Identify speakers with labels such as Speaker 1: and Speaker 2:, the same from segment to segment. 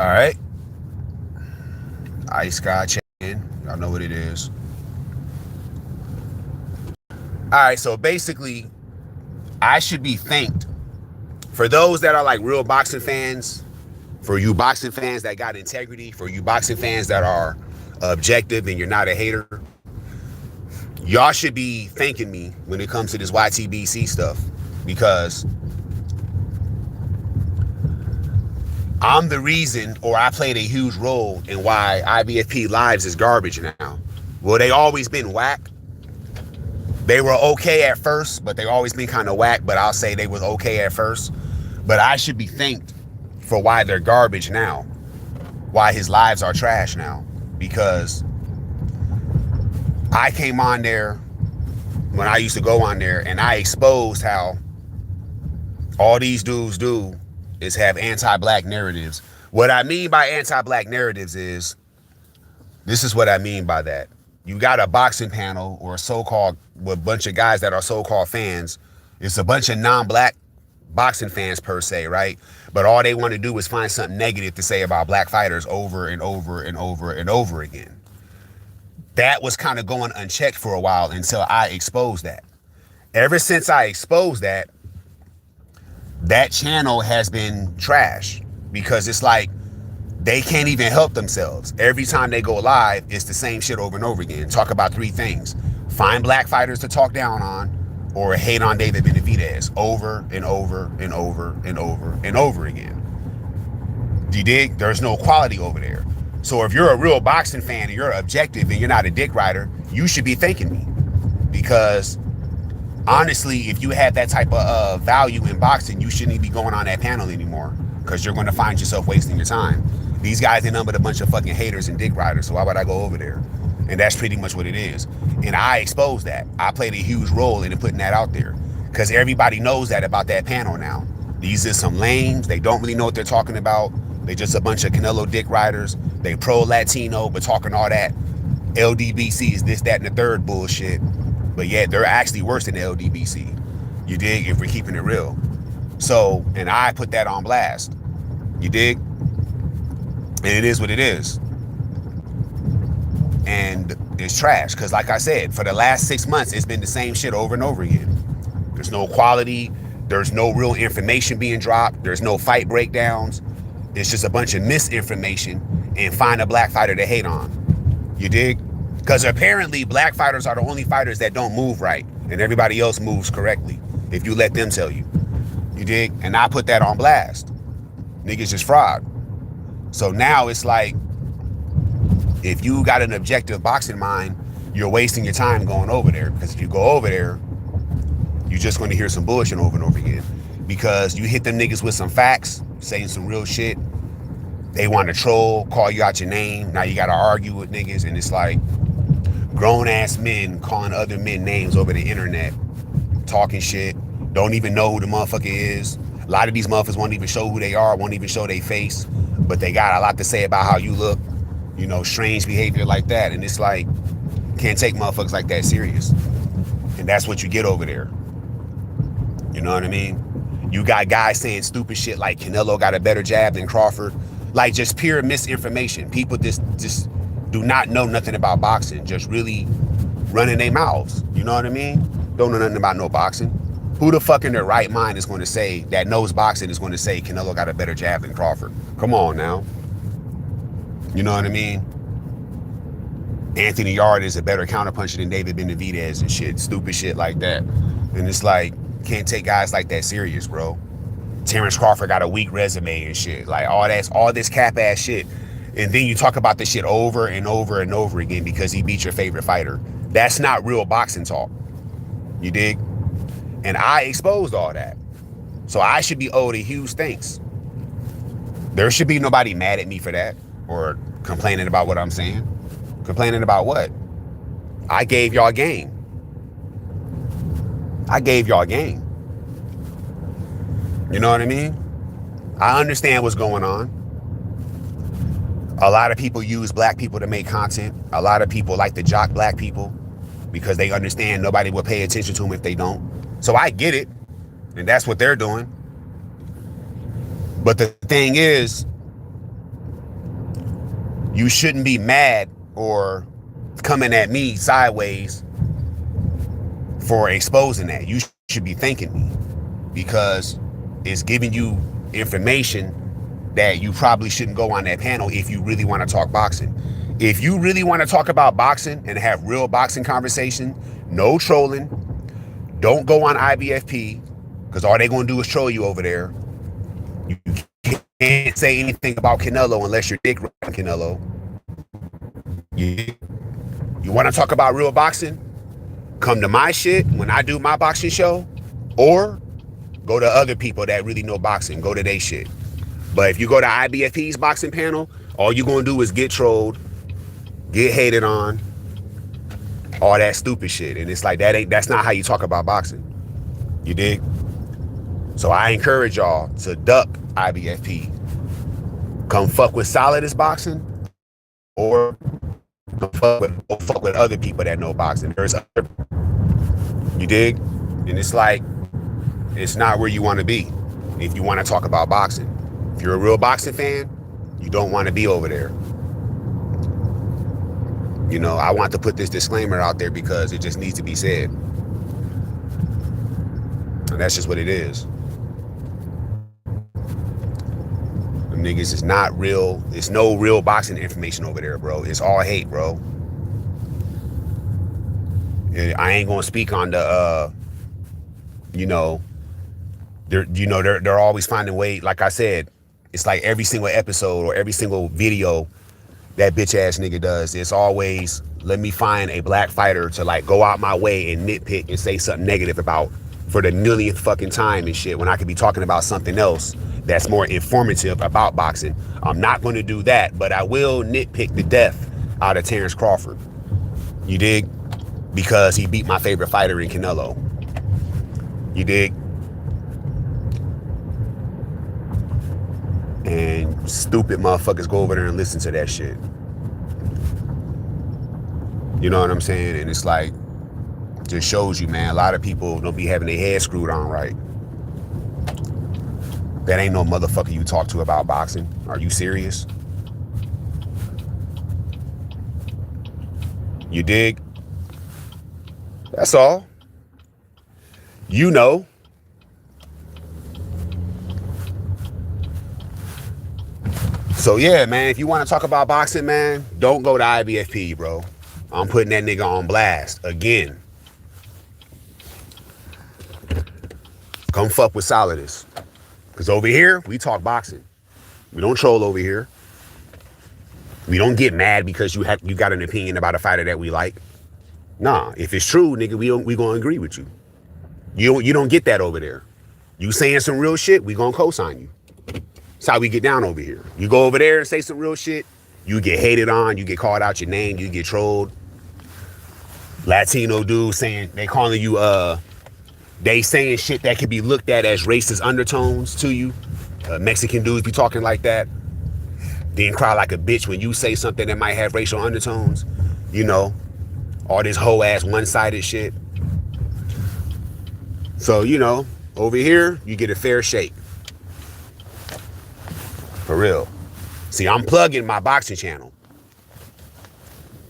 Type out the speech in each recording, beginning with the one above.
Speaker 1: All right. Ice Sky Chain. Y'all know what it is. All right. So basically, I should be thanked for those that are like real boxing fans, for you boxing fans that got integrity, for you boxing fans that are objective and you're not a hater. Y'all should be thanking me when it comes to this YTBC stuff because I'm the reason, or I played a huge role in why IBFP lives is garbage now. Well, they always been whack. They were okay at first, but they always been kind of whack, but I'll say they was okay at first. But I should be thanked for why they're garbage now, why his lives are trash now, because I came on there when I used to go on there and I exposed how all these dudes do is have anti-black narratives. What I mean by anti-black narratives is, this is what I mean by that. You got a boxing panel or a so-called, with a bunch of guys that are so-called fans. It's a bunch of non-black boxing fans per se, right? But all they want to do is find something negative to say about black fighters over and over and over and over again. That was kind of going unchecked for a while until I exposed that. Ever since I exposed that, that channel has been trash because it's like they can't even help themselves. Every time they go live, it's the same shit over and over again. Talk about three things: find black fighters to talk down on, or hate on David Benavidez over and over and over and over and over again. Do you dig? There's no quality over there. So if you're a real boxing fan and you're objective and you're not a dick rider, you should be thanking me. Because honestly, if you have that type of value in boxing, you shouldn't be going on that panel anymore, because you're going to find yourself wasting your time. These guys end up with a bunch of fucking haters and dick riders, so why would I go over there? And that's pretty much what it is. And I exposed that. I played a huge role in putting that out there, because everybody knows that about that panel now. These are some lames. They don't really know what they're talking about. They just a bunch of Canelo dick riders. They pro-Latino, but talking all that LDBC is this, that, and the third bullshit. But yet they're actually worse than the LDBC. You dig? If we're keeping it real. So, and I put that on blast. You dig? And it is what it is. And it's trash. Because like I said, for the last 6 months, it's been the same shit over and over again. There's no quality. There's no real information being dropped. There's no fight breakdowns. It's just a bunch of misinformation and find a black fighter to hate on. You dig? Because apparently black fighters are the only fighters that don't move right, and everybody else moves correctly if you let them tell you. You dig? And I put that on blast. Niggas just fraud. So now it's like, if you got an objective boxing mind, you're wasting your time going over there. Because if you go over there, you're just going to hear some bullshit over and over again. Because you hit them niggas with some facts, saying some real shit. They want to troll, call you out your name. Now you got to argue with niggas, and it's like grown-ass men calling other men names over the internet, talking shit, don't even know who the motherfucker is. A lot of these motherfuckers won't even show who they are, won't even show their face, but they got a lot to say about how you look, you know, strange behavior like that. And it's like, can't take motherfuckers like that serious. And that's what you get over there. You know what I mean? You got guys saying stupid shit like Canelo got a better jab than Crawford. Like, just pure misinformation. People just do not know nothing about boxing, just really running their mouths. You know what I mean? Don't know nothing about no boxing. Who the fuck in their right mind is going to say, that knows boxing, is going to say Canelo got a better jab than Crawford? Come on now. You know what I mean? Anthony Yarde is a better counterpuncher than David Benavidez and shit. Stupid shit like that. And it's like, can't take guys like that serious, bro. Terrence Crawford got a weak resume and shit. Like, all this cap ass shit. And then you talk about this shit over and over and over again because he beat your favorite fighter. That's not real boxing talk. You dig? And I exposed all that. So I should be owed a huge thanks. There should be nobody mad at me for that or complaining about what I'm saying. Complaining about what? I gave y'all game. I gave y'all game. You know what I mean? I understand what's going on. A lot of people use black people to make content. A lot of people like to jock black people because they understand nobody will pay attention to them if they don't. So I get it. And that's what they're doing. But the thing is, You shouldn't be mad or coming at me sideways for exposing that. You should be thanking me because it's giving you information that you probably shouldn't go on that panel if you really want to talk boxing. If you really want to talk about boxing and have real boxing conversation, no trolling, don't go on IBFP because all they're going to do is troll you over there. You can't say anything about Canelo unless you're dick riding Canelo. You want to talk about real boxing? Come to my shit when I do my boxing show, or go to other people that really know boxing. Go to their shit. But if you go to IBFP's boxing panel, all you're going to do is get trolled, get hated on, all that stupid shit. And it's like, that's not how you talk about boxing. You dig? So I encourage y'all to duck IBFP. Come fuck with Solidus boxing, or fuck with other people that know boxing. There's other, you dig? And it's like, it's not where you want to be if you want to talk about boxing. If you're a real boxing fan, you don't want to be over there. You know, I want to put this disclaimer out there because it just needs to be said. And that's just what it is. Them niggas is not real. It's no real boxing information over there, bro. It's all hate, bro. And I ain't gonna speak on the they're always finding way, like I said, it's like every single episode or every single video that bitch ass nigga does, it's always, let me find a black fighter to like go out my way and nitpick and say something negative about for the millionth fucking time and shit, when I could be talking about something else that's more informative about boxing. I'm not going to do that, but I will nitpick the death out of Terrence Crawford. You dig? Because he beat my favorite fighter in Canelo. You dig? And stupid motherfuckers go over there and listen to that shit. You know what I'm saying? And it's like, just shows you, man, a lot of people don't be having their head screwed on right. That ain't no motherfucker you talk to about boxing. Are you serious? You dig? That's all. You know. So yeah, man, if you want to talk about boxing, man, don't go to IBFP, bro. I'm putting that nigga on blast again. Come fuck with Solidus. Because over here, we talk boxing. We don't troll over here. We don't get mad because you got an opinion about a fighter that we like. Nah, if it's true, nigga, we gonna agree with you. You don't get that over there. You saying some real shit, we gonna co-sign you. That's how we get down over here. You go over there and say some real shit, you get hated on, you get called out your name, you get trolled. Latino dudes saying, they calling you, they saying shit that could be looked at as racist undertones to you. Mexican dudes be talking like that. Then cry like a bitch when you say something that might have racial undertones. You know, all this whole ass one-sided shit. So, you know, over here, you get a fair shake. For real. See, I'm plugging my boxing channel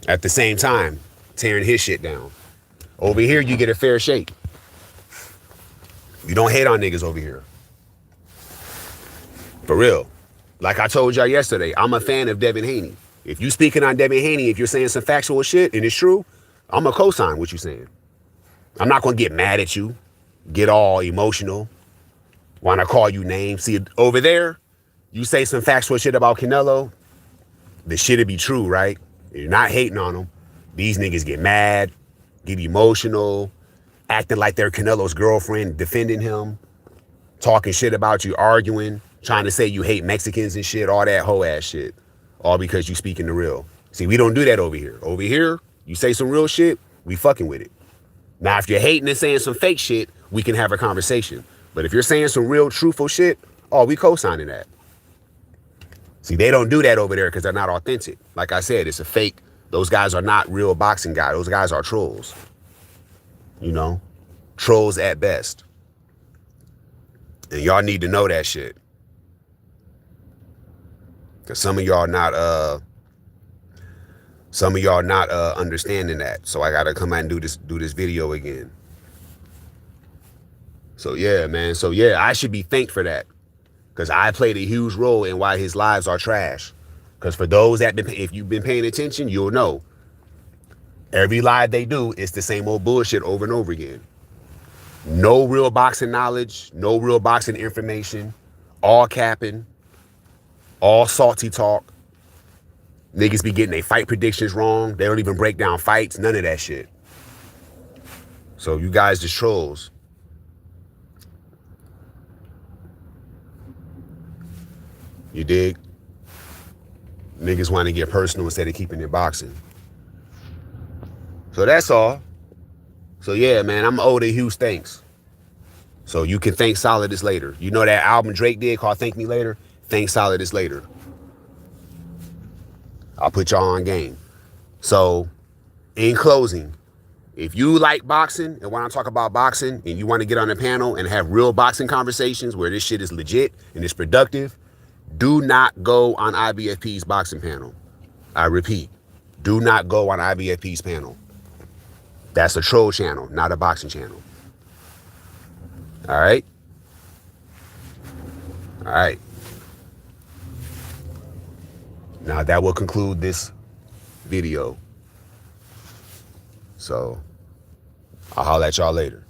Speaker 1: at the same time, tearing his shit down. Over here, you get a fair shake. You don't hate on niggas over here. For real. Like I told y'all yesterday, I'm a fan of Devin Haney. If you speaking on Devin Haney, if you're saying some factual shit and it's true, I'm going to co-sign what you're saying. I'm not going to get mad at you, get all emotional, want to call you names. See, over there, you say some factual shit about Canelo, the shit'll be true, right? You're not hating on him. These niggas get mad, get emotional, acting like they're Canelo's girlfriend, defending him, talking shit about you, arguing, trying to say you hate Mexicans and shit, all that whole ass shit. All because you speaking the real. See, we don't do that over here. Over here, you say some real shit, we fucking with it. Now, if you're hating and saying some fake shit, we can have a conversation. But if you're saying some real truthful shit, oh, we co-signing that. See, they don't do that over there because they're not authentic. Like I said, it's a fake. Those guys are not real boxing guys. Those guys are trolls. You know? Trolls at best. And y'all need to know that shit. Because some of y'all not Some of y'all not understanding that. So I gotta come out and do this video again. So yeah, man. So yeah, I should be thanked for that. Because I played a huge role in why his lives are trash. Because for those that if you've been paying attention, you'll know. Every live they do, it's the same old bullshit over and over again. No real boxing knowledge, no real boxing information, all capping, all salty talk. Niggas be getting their fight predictions wrong. They don't even break down fights, none of that shit. So you guys just trolls. You dig? Niggas want to get personal instead of keeping it boxing. So that's all. So yeah, man, I'm owed a huge thanks. So you can thank Solidus later. You know that album Drake did called Thank Me Later? Thank Solidus later. I'll put y'all on game. So in closing, if you like boxing and want to talk about boxing and you want to get on a panel and have real boxing conversations where this shit is legit and it's productive, do not go on IBFP's boxing panel. I repeat, do not go on IBFP's panel. That's a troll channel, not a boxing channel. All right? All right. Now that will conclude this video. So I'll holler at y'all later.